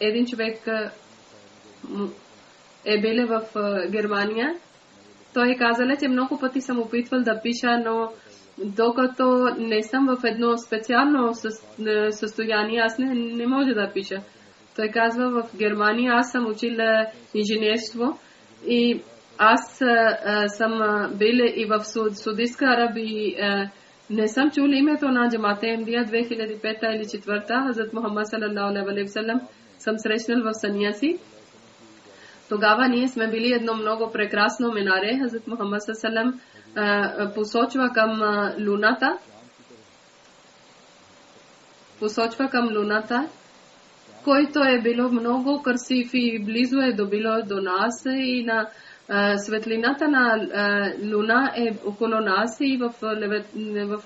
един човек е бил в Германия. Той казал, че много пъти съм опитвал да пиша, но докато не съм в едно специално състояние, аз не може да пиша. Той казва, в Германия аз съм учил инженерство и аз съм бил и в Саудитска Арабия. Не съм чул името на джамат Ахмадия 2005 или 2004. Хазрат Мухаммад саллаллаху алейхи ва саллям съм срещнал в съня си. Тогава ние сме били едно много прекрасно минаре. Хазрат Мухаммад саллаллаху алейхи ва саллям посочва към луната, който е било много красив и близо е добило до нас и на светлината на луна е около нас и в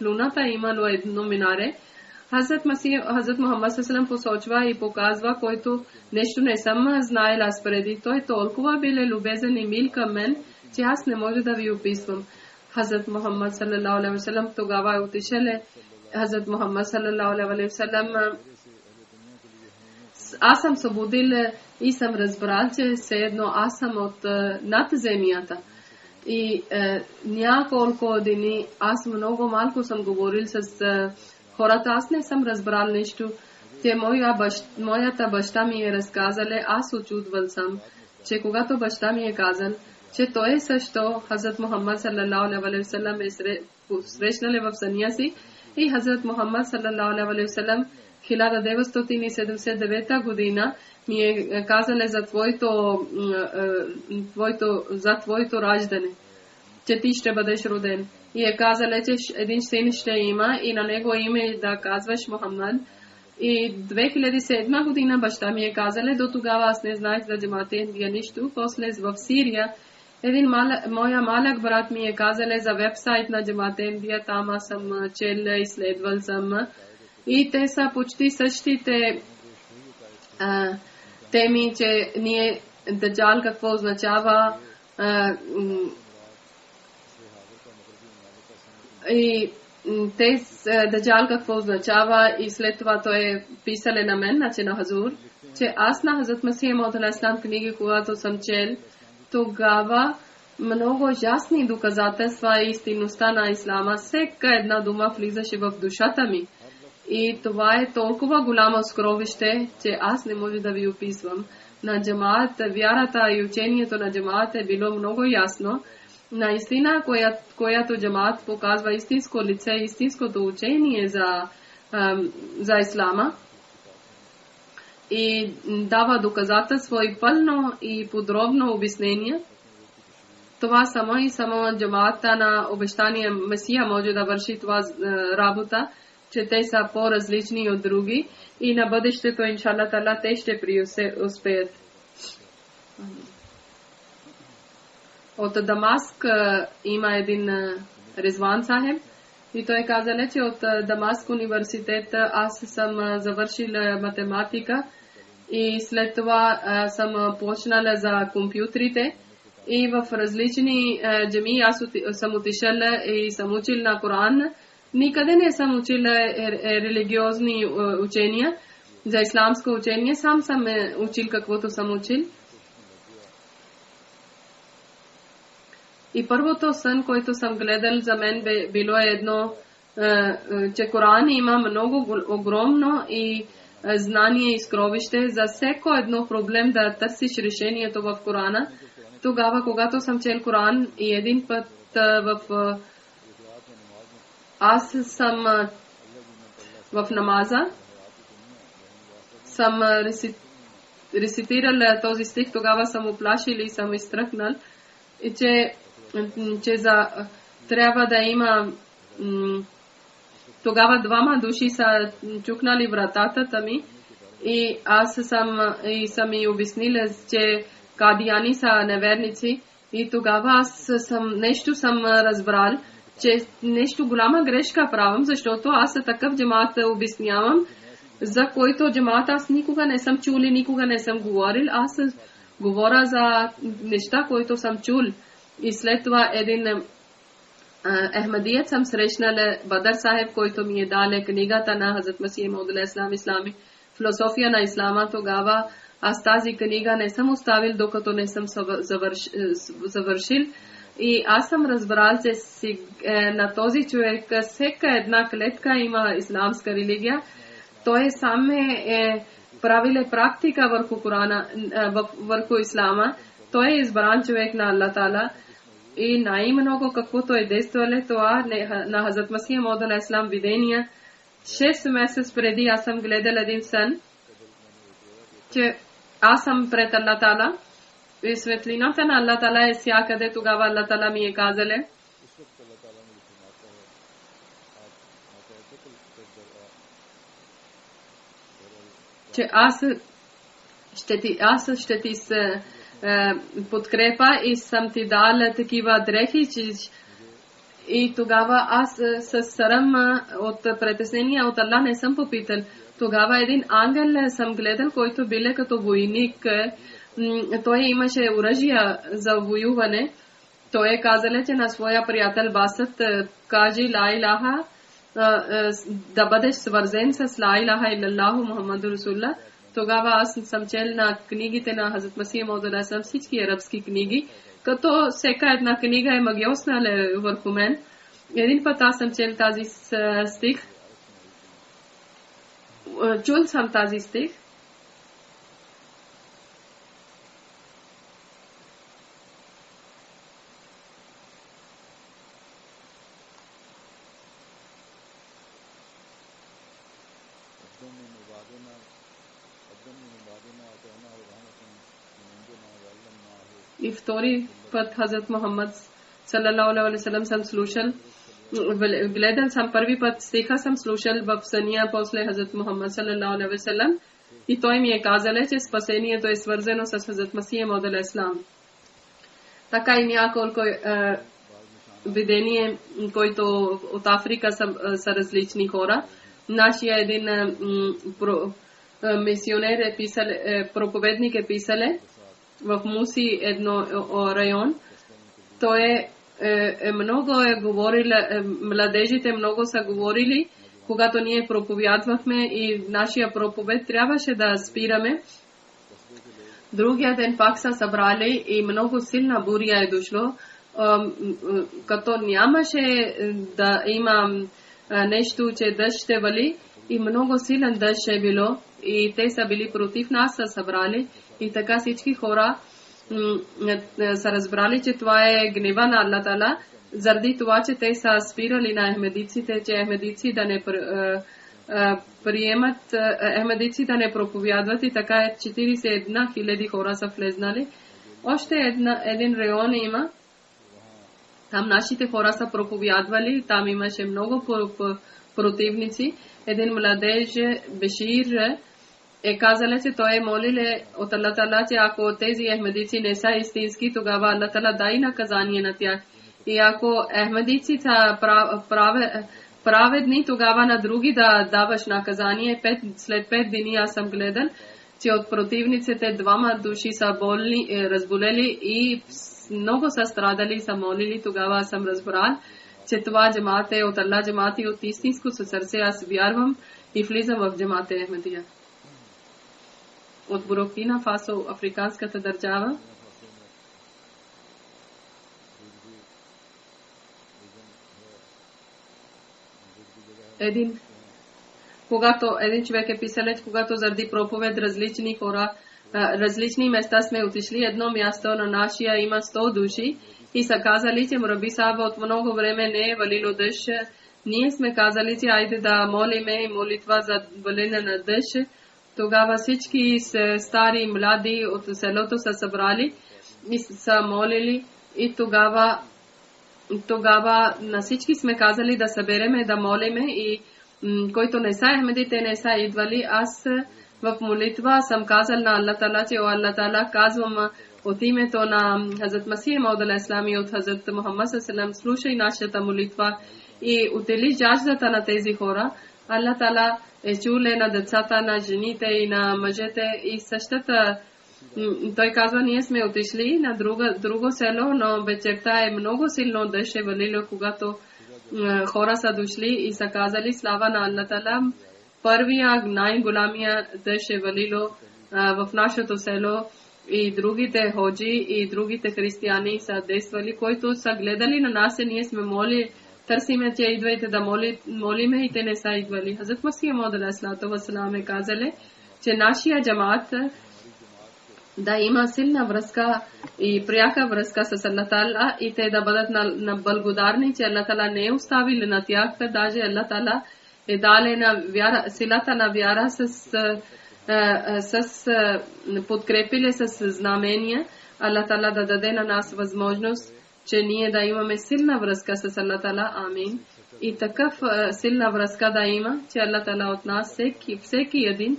луната имало едно минаре. Хазрат Мухаммад саллаллаху посочва и показва, който нещо не съм знаел аз преди. Той толкова бил любезен и мил към мен, че аз не може да ви описвам. Хазрат Мухаммад саллаллаху алейхи ва саллям тогава е отишел. Хазрат Мухаммад саллаллаху алейхи ва саллям аз съм събудил и съм разбрал, че все едно аз съм от над земята. И няколко дни аз много малко съм говорил с хората, аз не съм разбрал нещо. Те моята баща ми е разказала, аз очудвал съм, че когато баща ми е казал, че той също Хазрат Мухаммад саллаллаху алейхи ва саллям е срещнал в съня си и Хазрат Мухаммад саллаллаху алейхи ва саллям 1979 година ми е казала за твоето раждане, че ти ще бъдеш роден. И е казала, че един син ще има и на него име да казваш Мухаммад. И 2007 година баща ми е казала, до тогава аз не знаех за джамат Ахмадия нищо. После в Сирия моя малък брат ми е казала за вебсайт на джамат Ахмадия, там аз съм чел, изследвал съм. И те са почти същите теми, че ние Даджал какво означава и те Даджал какво означава и след това той е писал на мен, значи на Хазур, че аз на Хазрат Масия Мауд алейхиссалам книги, когато съм чел, тогава много ясни доказателства и истинността на ислама, всяка една дума влизаше в душата ми. И това е толкова голямо скровище, че аз не може да ви описвам. на джамаат, вярата и учението на джамаат е било много ясно. Наистина, която джамаат показва истинско лице, истинското учение за ислама и дава доказателство и пълно и подробно обяснение. Това само джамаата на обещания Месия може да върши това работа, че те са по-различни от други и на бъдещето, иншалла тала, те ще преуспеят. От Дамаск има един Резван Сахеб и той казал, че от Дамаск университет аз съм завършил математика и след това съм почнала за компютрите и в различни джами аз съм отишъл и съм учил на Коран. Никъде не съм учил религиозни учения, за исламско учение, сам съм учил каквото съм учил. И първото сън, който съм гледал за мен било едно, че Коран има много огромно и знание и скровище за всеко едно проблем да търсиш решението в Корана. Тогава, когато съм чел Коран и един път аз съм в намаза, съм рецитирал този стих, тогава съм оплашил и съм изтръкнал, и че трябва да има тогава двама души са чукнали вратата ми и аз съм и обяснила, че кадияни са неверници и тогава аз съм разбрал, че нещо голяма грешка правам, защото аз такъв джамаат обяснявам, за който джамаат аз никога не съм чул и никога не съм говорил. Аз говоря за неща, които съм чул. И след това един Ахмадият съм срещнал Бадър Сахеб, който ми е дал книгата на Хазрат Масих Мауд алейхи ислами, философия на ислама. Тогава аз тази книга не съм оставил, докато не съм завършил. И аз съм разбрал, че на този човек всяка една клетка има исламска религия. Той сам е правил практика върху Корана, върху ислама. Той е избран човек на Аллах Таала. И най-много каквото е действало това на Хазрат Масих Мауд алейхи ислам видения. 6 месеца преди аз съм гледал един сън, че аз съм пред Аллах Таала. И светлината на Аллах Таала е всякъде. Тогава Аллах Таала ми е казале, че аз ще ти се подкрепа и съм ти дал такива дрехи, и тогава аз с срам от притеснение от Аллах не съм попитал. Тогава един ангел съм гледал, който бил като войник. Той имаше оръжие за воюване. Той е казал, че на своя приятел Басът кажи ла илаха, да бъдеш свързен с ла илаха илаллаху Мухаммаду Расулуллах. Тогава аз съм чел на книгите на Хазрат Масих Мауд алейхи ислам, всички арабски книги, като всяка една книга е магиосна върху мен. Един път аз съм чел тази стих. Чул съм тази стих. И втори път Хазрат Мухаммад саллалаху алейхи ва саллям съм слушал. Гледал съм първи път стиха, съм слушал в съня после Хазрат Мухаммад саллалаху алейхи ва саллям. И той ми е казал, че спасението е свързано с Хазрат Масих Мауд алейхи ислам. Така и няколко видения, които от Африка са различни хора. Нашия един мисионер е писал, проповедник е писал в Муси едно район. Той много е говорил, младежите много са говорили, когато ние проповядвахме и нашия проповед трябваше да спираме. Другия ден пак са събрали и много силна буря е дошло, като нямаше да има нещо, че дъжд ще вали и много силен дъжд е било и те са били против нас, са събрали И така всички хора са разбрали, че това е гнева на Аллах Таала, заради това, че те са спирали на ахмедиците, че ахмедици да не приемат, ахмедици да не проповядват, и така 41 000 хора са влезнали. Още един район има, там нашите хора са проповядвали, там имаше много противници. Един младеж, Бешир, е казал, че той е молил от Аллах Таала, че ако тези ахмедици не са истински, тогава Аллах Таала дай наказание на тях. И ако ахмедици са праведни, тогава на други да даваш наказание. След 5 дни аз съм гледал, че от противниците 2 души са разболели и много са страдали, са молили. Тогава съм разбрал, че това джамат е от Аллах джамат и от истинско сърце аз вярвам и влизам в джамат Ахмедия. От Буркина Фасо, африканската държава. Един човек е писал, когато заради проповед различни хора, различни места сме отишли, едно място на нашия има 100 души и са казали, че Мураби Саба от много време не е валило дъжд. Ние сме казали, че айде да молиме молитва за валене на дъжд. Тогава всички стари и млади от селото са събрали и са молили, и тогава на всички сме казали да събереме, да молиме, и който не са ахмедите, не са идвали, аз в молитва съм казал на Аллах Таала, че Аллах Таала казвам от името на Хазрат Масих Мауд алейхиссалам и от Хазрат Мухаммад саллаллаху, слушай нашата молитва и утели жаждата на тези хора. Аллах Таала е чуле на децата, на жените и на мъжете, и същата той казва, ние сме отишли на друго село, но вечерта е много силно дъжд е валило, когато хора са дошли и са казали слава на Аллах Таала. Първия най-голямия дъжд е валило в нашето село, и другите ходжи и другите християни са действали, които са гледали на нас, и ние сме моли, търсиме, че идвайте да молиме, и те не са идвали. Хазрат Масих Мауд алейхиссалам е казали, че нашия джамат да има силна връзка и пряка връзка с Аллах Таала, и те да бъдат на благодарни, че Аллах Таала не е оставил на тях, даже Аллах Таала е дали на вяра, силата на вяра с подкрепили с знамения. Аллах Таала да даде на нас възможност, че ние да имаме силна връзка с Аллах Таала. Амин. И такъв силна връзка да има, че Аллах Таала от нас всеки един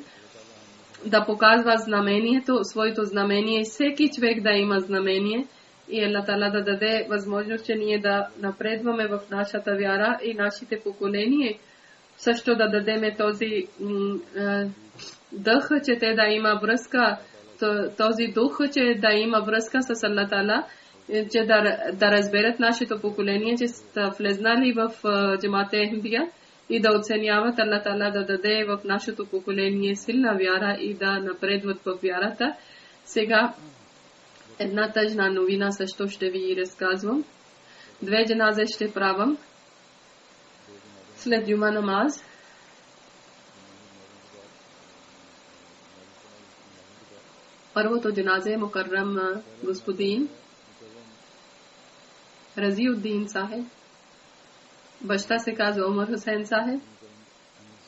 да показва знамението, своето знамение, и всеки човек да има знамение, и Аллах Таала да даде възможност, че ние да напредваме в нашата вяра и нашите поколения също да дадеме този дъх, че те да има връзка, този дух, че да има връзка с Аллах Таала, че да разберат нашето поколение, че са влезнали в джамат Ахмедия, и да оценяват Аллах Таала да даде в нашето поколение силна вяра и да напредват в вярата. Сега една тъжна новина също ще ви разказвам. 2 джаназе ще правам след джума намаз. Първото джаназе е Мукаррам господин Разиуддин Сахеб. Баща се казва Умар Хусейн Сахеб.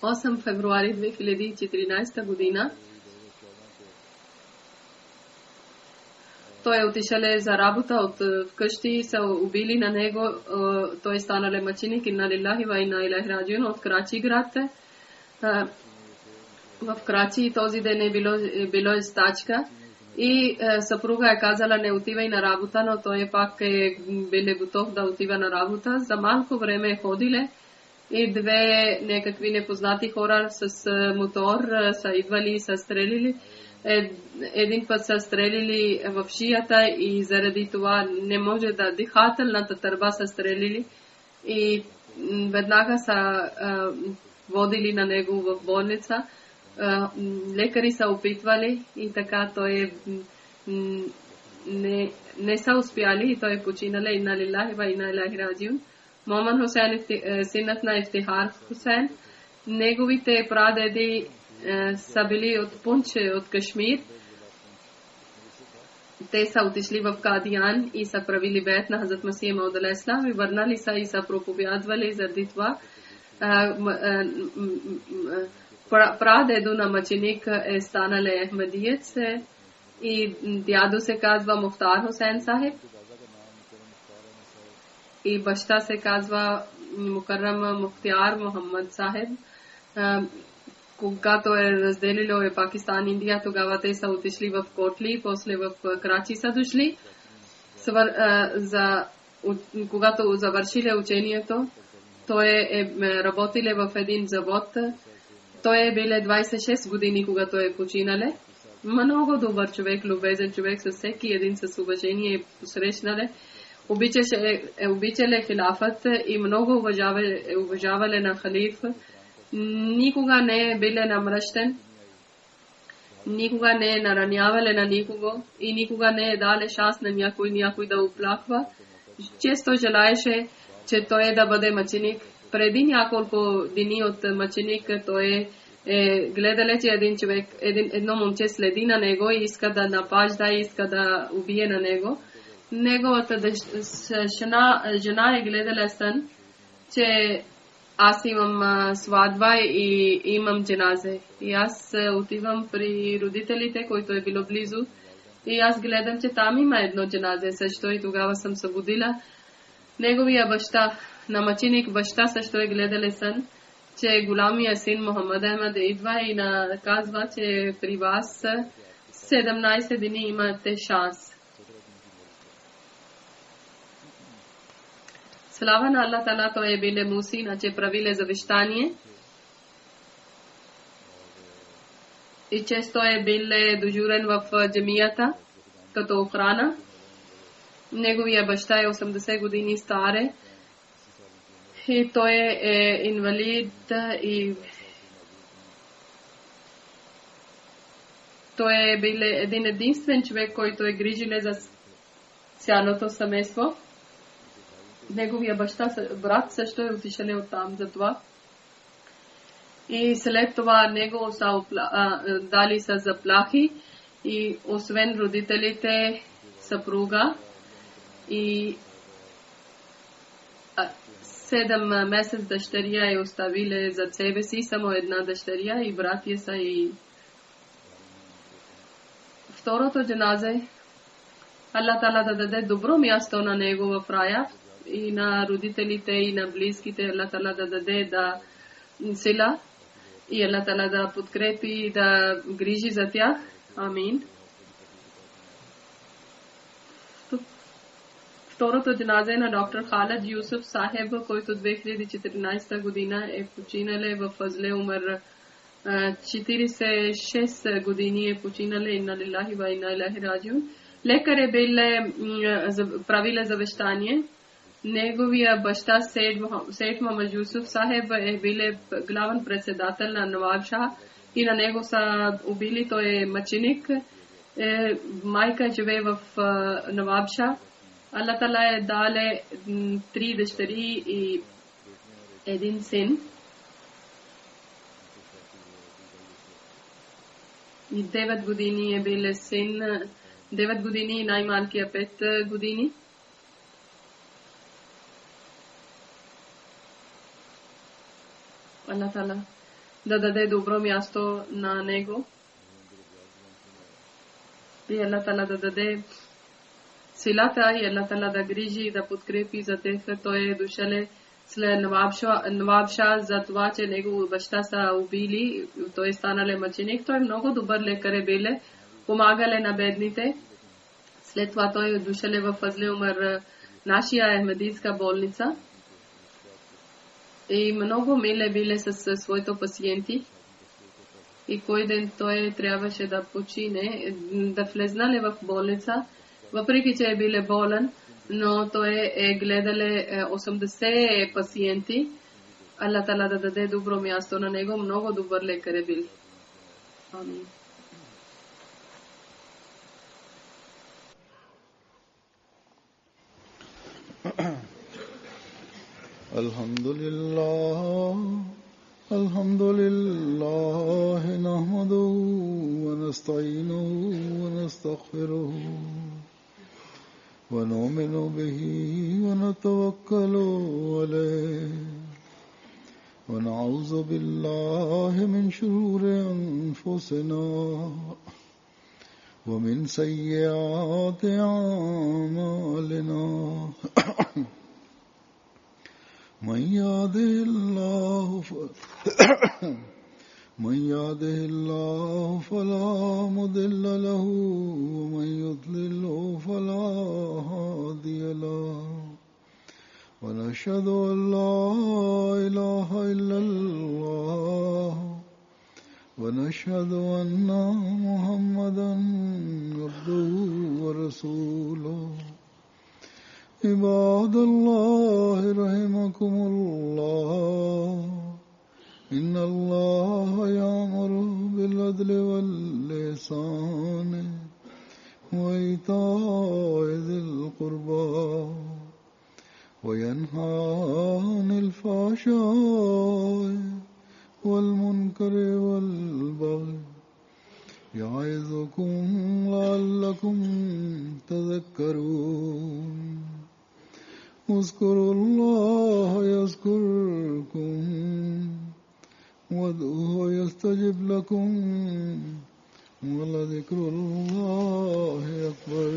8 февруари 2014 година. Той е отишъл за работа от вкъщи, са убили на него. Той станал мъченик, инна лилахи ва инна илайхи раджиун, от Крачи град. В Крачи този ден е било стачка. И съпруга е казала, не отивай на работа, но той пак е бил готов да отива на работа. За малко време ходиле и 2 някакви непознати хора с мотор са идвали и са стрелили. Един път са стрелили в шията и заради това не може да дихателната търба са стрелили. И веднага са водили на него в болница. Лекари са опитвали и така той не са успяли и той е починал. Инна лилахи ва инна илайхи раджиун. Моман Хусейн, синът на Ифтихар Хусейн, неговите прадеди са били от Пунч, от Кашмир. Те са отишли в Кадиян и са правили бед на Хазрат Масия Мауд алейхи салам и върнали са и са проповядвали заради това. Прадедо на мъченик е станал Ахмадиец и дядо се казва Мухтар Хусейн Сахиб и баща се казва Мукаррам Мухтяр Мухаммад Сахиб. Когато е разделило Пакистан и Индия, тогава те са отишли в Котли, после в Крачи са дошли. Когато завършили учението, той е работиле в един завод. Той е биле 26 години, когато е починале. Много добър човек, любезен човек, със всеки един с уважение посрещнале. Обичале хилафът и много уважавале на халиф. Никога не е биле намръщен, никога не е наранявале на никого и никога не е дале шанс на някой да оплаква. Често желаеше, че той да бъде мъченик. Преди няколко дни от мъченик той гледале, че един човек, едно момче следи на него и иска да напажда, иска да убие на него. Неговата жена е гледала сън, че аз имам сватба и имам дженазе. И аз отивам при родителите, който е било близо. И аз гледам, че там има едно дженазе също и тогава съм събудила. Неговия баща, на мъченик баща също е гледали сън, че голямия син Мухаммад Ахмад идва и казва, че при вас 17 дни имате шанс. Слава на Аллах Тала, той е биле мусин, че правиле завещание. И често е биле дежурен в джамията като охрана. Неговия баща е 80 години старе. И той е инвалид и той е биле един единствен човек, който е грижиле за цялото семейство. Неговия брат също е отишъл от там за това. И след това него са дали са заплахи и освен родителите, съпруга и 7 месец дъщеря е оставили за себе си, само една дъщеря и братия са и второто джаназе. Аллах Тала да даде добро място на него в рая и на родителите и на близките. Аллах Тала да даде да сила и Аллах Тала да подкрепи и да грижи за тях. Амин. Второто джаназе на доктор Халид Юсуф Сахеб, който 2014 година е починале в фазле умър 46 години е починале. Инна лилахи ва инна илайхи раджиун. Лекар е биле правиле завещание. Неговия баща Сейд Мухаммад Юсуф Сахеб е биле главен председател на Наваб Шах и на него са убили. Той е мъченик. Майка живее в Наваб Шах. Аллах Тала е дале 3 дъщери и един син. И 9 години е биле син. 9 години и най-малкия 5 години. Аллах Тала да даде добро място на него. И Аллах Тала да даде силата и Аллах Тала да грижи и да подкрепи за тях. Той е дошъл след Наваб Шах за това, че него баща са убили. Той е станал мъченик. Той е много добър лекар е биле. Помагале на бедните. След това той е дошъл в фазле умър нашия Ахмадийска болница. И много миле биле с своите пациенти. И кой ден той трябваше да почине, да влезнале в болница. Въпреки че е биле болен, но той е гледале 80 пациенти. Аллах Тала да даде добро място на него. Много добър лекар е бил. Амин. الحمد لله نحمده ونستعينه ونستغفره ونؤمن به ونتوكل عليه ونعوذ بالله من شرور أنفسنا ومن سيئات أعمالنا من يهده الله فلا مضل له ومن يضلله فلا هادي له ونشهد أن لا إله إلا الله ونشهد أن محمدا عبده ورسوله عباد الله رحمكم الله إن الله يأمر بالعدل والإحسان وإيتاء ذي القربى وينهى عن الفحشاء والمنكر والبغي يعظكم لعلكم تذكرون اذكروا الله يذكركم وادعوه يستجب لكم ولذكر الله أكبر